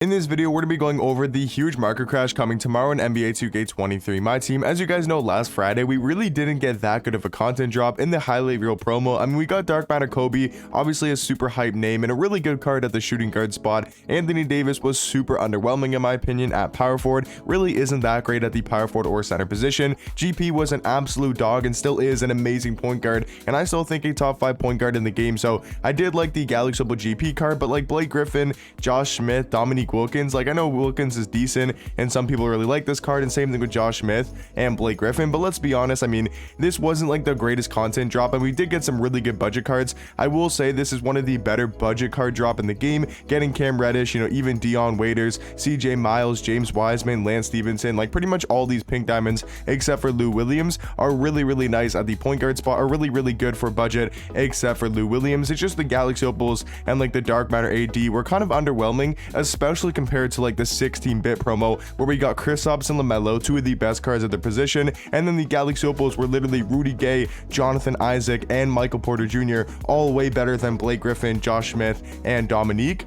In this video, we're going to be going over the huge market crash coming tomorrow in NBA 2K23 Myteam. As you guys know, last Friday, we really didn't get that good of a content drop in the highlight reel promo. I mean, we got Dark Matter Kobe, obviously a super hype name, and a really good card at the shooting guard spot. Anthony Davis was super underwhelming in my opinion at power forward, really isn't that great at the power forward or center position. GP was an absolute dog and still is an amazing point guard, and I still think a top 5 point guard in the game. So I did like the Galaxy GP card, but like Blake Griffin, Josh Smith, Dominique Wilkins, like I know Wilkins is decent and some people really like this card, and same thing with Josh Smith and Blake Griffin, but let's be honest, I mean, this wasn't like the greatest content drop, and we did get some really good budget cards. I will say this is one of the better budget card drop in the game, getting Cam Reddish, you know, even Dion Waiters, CJ Miles, James Wiseman, Lance Stevenson, like pretty much all these pink diamonds except for Lou Williams are really nice at the point guard spot, are really good for budget except for Lou Williams. It's just the Galaxy Opals and like the Dark Matter AD were kind of underwhelming, especially compared to like the 16-bit promo where we got Kristaps and LaMelo, two of the best cards at their position, and then the Galaxy Opals were literally Rudy Gay, Jonathan Isaac, and Michael Porter Jr., all way better than Blake Griffin, Josh Smith, and Dominique.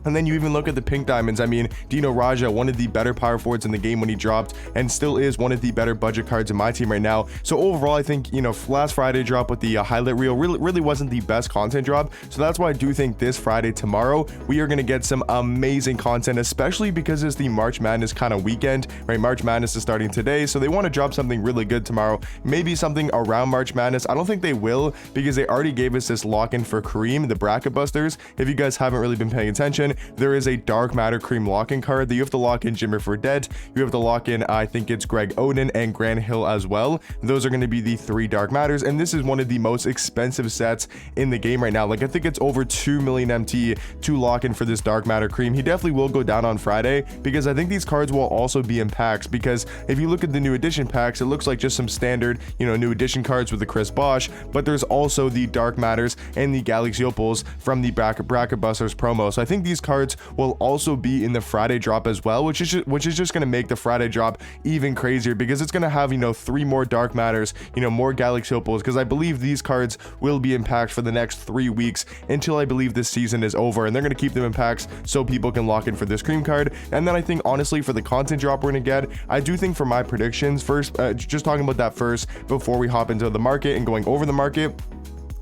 And then you even look at the pink diamonds. I mean, Dino Raja, one of the better power forwards in the game when he dropped, and still is one of the better budget cards in my team right now. So overall, I think, you know, last Friday drop with the highlight reel really wasn't the best content drop. So that's why I do think this Friday, tomorrow, we are going to get some amazing content, especially because it's the March Madness kind of weekend, right? March Madness is starting today, so they want to drop something really good tomorrow. Maybe something around March Madness. I don't think they will, because they already gave us this lock-in for Kareem, the bracket busters. If you guys haven't really been paying attention, there is a Dark Matter Cream lock-in card that you have to lock in Jimmy Fredette. You have to lock in, I think it's Greg Oden and Grant Hill as well. Those are going to be the 3 Dark Matters, and this is one of the most expensive sets in the game right now. Like I think it's over 2 million MT to lock in for this Dark Matter Cream. He definitely will go down on Friday, because I think these cards will also be in packs, because if you look at the new edition packs, it looks like just some standard, you know, new edition cards with the Chris Bosh, but there's also the Dark Matters and the Galaxy Opals from the bracket busters promo. So I think these cards will also be in the Friday drop as well, which is just going to make the Friday drop even crazier, because it's going to have, you know, 3 more Dark Matters, you know, more Galaxy Opals, because I believe these cards will be in packs for the next 3 weeks until I believe this season is over, and they're going to keep them in packs so people can lock in for this cream card. And then I think honestly for the content drop we're going to get, I do think for my predictions first, just talking about that first before we hop into the market and going over the market,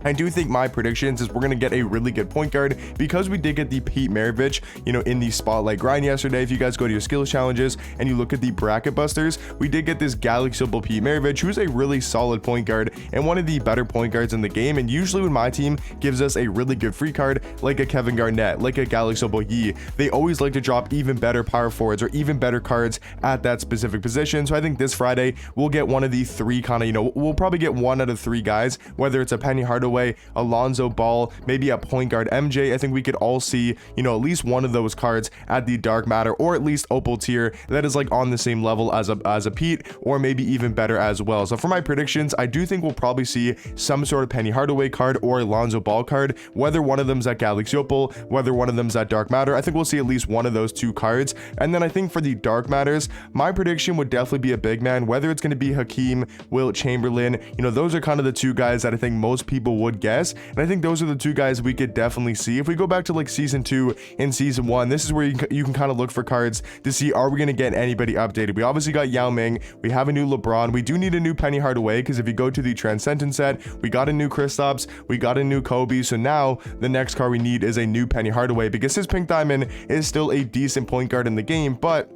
I do think my predictions is we're going to get a really good point guard, because we did get the Pete Maravich, you know, in the spotlight grind yesterday. If you guys go to your skills challenges and you look at the bracket busters, we did get this Galaxy Opal Pete Maravich, who's a really solid point guard and one of the better point guards in the game. And usually when my team gives us a really good free card, like a Kevin Garnett, like a Galaxy Opal Yee, they always like to drop even better power forwards or even better cards at that specific position. So I think this Friday we'll get one of the 3 kind of, you know, we'll probably get 1 out of 3 guys, whether it's a Penny Hardaway, Alonzo Ball, maybe a point guard MJ. I think we could all see, you know, at least one of those cards at the Dark Matter or at least Opal tier that is like on the same level as a Pete, or maybe even better as well. So for my predictions, I do think we'll probably see some sort of Penny Hardaway card or Alonzo Ball card, whether one of them's at Galaxy Opal, whether one of them's at Dark Matter. I think we'll see at least one of those 2 cards. And then I think for the Dark Matters, my prediction would definitely be a big man, whether it's going to be Hakeem, Wilt Chamberlain. You know, those are kind of the 2 guys that I think most people would guess, and I think those are the 2 guys we could definitely see. If we go back to like season 2 and season 1, this is where you can kind of look for cards to see, are we going to get anybody updated? We obviously got Yao Ming, we have a new LeBron, we do need a new Penny Hardaway, because if you go to the Transcendent set, we got a new Kristaps, we got a new Kobe. So now the next card we need is a new Penny Hardaway, because his pink diamond is still a decent point guard in the game, but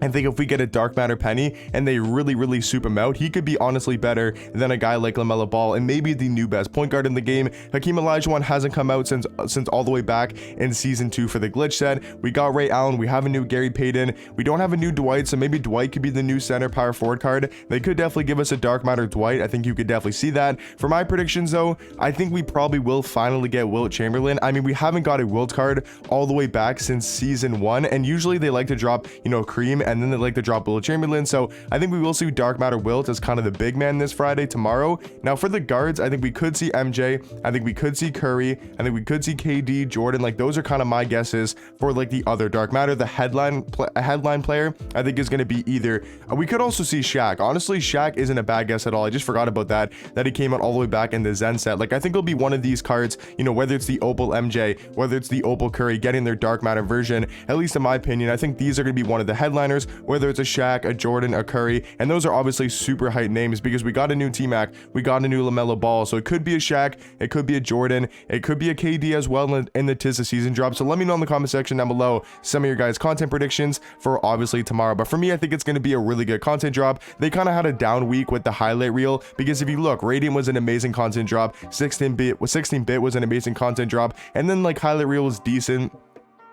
I think if we get a Dark Matter Penny and they really soup him out, he could be honestly better than a guy like LaMelo Ball and maybe the new best point guard in the game. Hakeem Olajuwon hasn't come out since all the way back in season 2 for the glitch set. We got Ray Allen, we have a new Gary Payton, we don't have a new Dwight, so maybe Dwight could be the new center power forward card. They could definitely give us a Dark Matter Dwight. I think you could definitely see that. For my predictions though, I think we probably will finally get Wilt Chamberlain. I mean, we haven't got a Wilt card all the way back since season 1, and usually they like to drop, you know, Kareem and then they like to drop Will Chamberlain. So I think we will see Dark Matter Wilt as kind of the big man this Friday tomorrow. Now for the guards, I think we could see MJ, I think we could see Curry, I think we could see KD, Jordan. Like those are kind of my guesses for like the other Dark Matter. The headline player I think is going to be either we could also see Shaq. Honestly, Shaq isn't a bad guess at all. I just forgot about that he came out all the way back in the Zen set. Like I think it'll be one of these cards, you know, whether it's the Opal MJ, whether it's the Opal Curry getting their Dark Matter version. At least in my opinion, I think these are going to be one of the headliners, whether it's a Shaq, a Jordan, a Curry, and those are obviously super hype names because we got a new T-Mac, we got a new LaMelo Ball, so it could be a Shaq, it could be a Jordan, it could be a KD as well in the Tis the Season drop. So let me know in the comment section down below some of your guys' content predictions for obviously tomorrow. But for me, I think it's going to be a really good content drop. They kind of had a down week with the highlight reel because if you look, Radiant was an amazing content drop, 16-bit was an amazing content drop, and then like highlight reel was decent.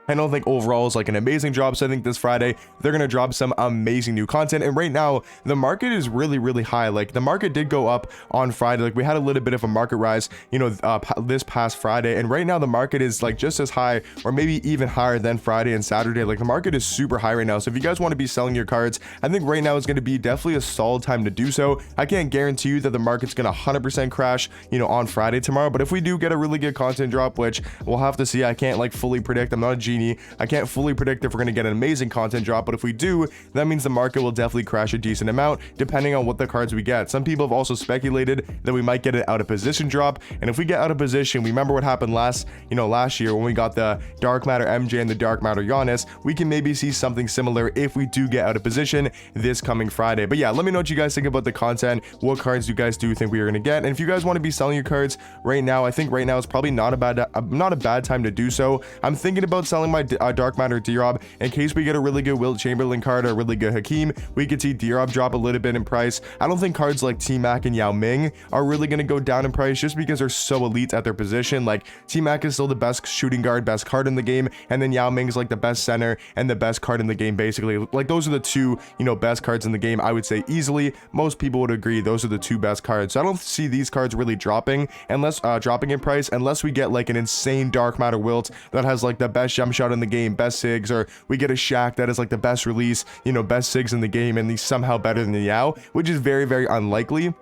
I don't think overall is like an amazing drop. So I think this Friday they're going to drop some amazing new content. And right now the market is really high. Like the market did go up on Friday. Like we had a little bit of a market rise, you know, this past Friday. And right now the market is like just as high or maybe even higher than Friday and Saturday. Like the market is super high right now. So if you guys want to be selling your cards, I think right now is going to be definitely a solid time to do so. I can't guarantee you that the market's going to 100% crash, you know, on Friday tomorrow. But if we do get a really good content drop, which we'll have to see, I can't like fully predict. I'm not a genie. I can't fully predict if we're going to get an amazing content drop, but if we do, that means the market will definitely crash a decent amount depending on what the cards we get. Some people have also speculated that we might get an out of position drop, and if we get out of position, we remember what happened last year when we got the Dark Matter MJ and the Dark Matter Giannis. We can maybe see something similar if we do get out of position this coming Friday. But yeah, let me know what you guys think about the content. What cards you guys do think we are going to get, and if you guys want to be selling your cards right now, I think right now is probably not a bad time to do so. I'm thinking about selling my Dark Matter D-Rob in case we get a really good Wilt Chamberlain card or a really good Hakeem. We could see D-Rob drop a little bit in price. I don't think cards like T-Mac and Yao Ming are really going to go down in price just because they're so elite at their position. Like T-Mac is still the best shooting guard, best card in the game, and then Yao Ming is like the best center and the best card in the game basically. Like those are the two, you know, best cards in the game. I would say easily most people would agree those are the two best cards. So I don't see these cards really dropping in price unless we get like an insane Dark Matter Wilt that has like the best jump shot in the game, best Sigs, or we get a Shaq that is like the best release, you know, best Sigs in the game, and he's somehow better than the Yao, which is very unlikely.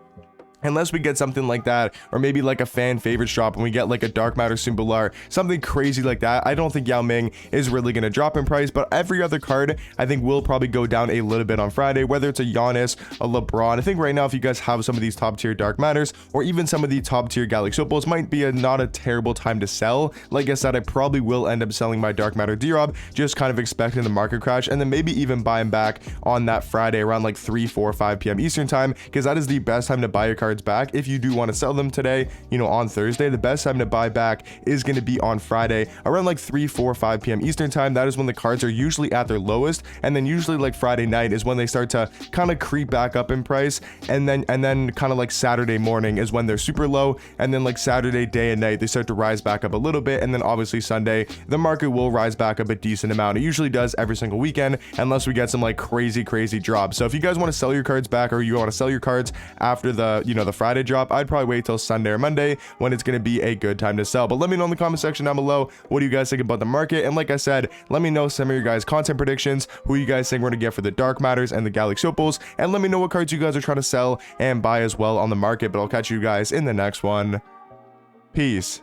Unless we get something like that, or maybe like a fan favorite drop and we get like a Dark Matter Simbular, something crazy like that. I don't think Yao Ming is really going to drop in price, but every other card I think will probably go down a little bit on Friday, whether it's a Giannis, a LeBron. I think right now if you guys have some of these top tier Dark Matters or even some of the top tier Galaxy Opals, might be not a terrible time to sell. Like I said, I probably will end up selling my Dark Matter D-Rob, just kind of expecting the market crash, and then maybe even buying back on that Friday around like 3, 4, 5 p.m. Eastern time, because that is the best time to buy your cards back. If you do want to sell them today, you know, on Thursday, the best time to buy back is going to be on Friday around like 3, 4, 5 p.m. Eastern time. That is when the cards are usually at their lowest, and then usually like Friday night is when they start to kind of creep back up in price, and then kind of like Saturday morning is when they're super low, and then like Saturday day and night they start to rise back up a little bit, and then obviously Sunday the market will rise back up a decent amount. It usually does every single weekend unless we get some like crazy drops. So if you guys want to sell your cards back, or you want to sell your cards after the, you know, the Friday drop, I'd probably wait till Sunday or Monday when it's going to be a good time to sell. But let me know in the comment section down below, what do you guys think about the market? And like I said, let me know some of your guys' content predictions, who you guys think we're going to get for the Dark Matters and the Galaxy Opals, and let me know what cards you guys are trying to sell and buy as well on the market. But I'll catch you guys in the next one. Peace.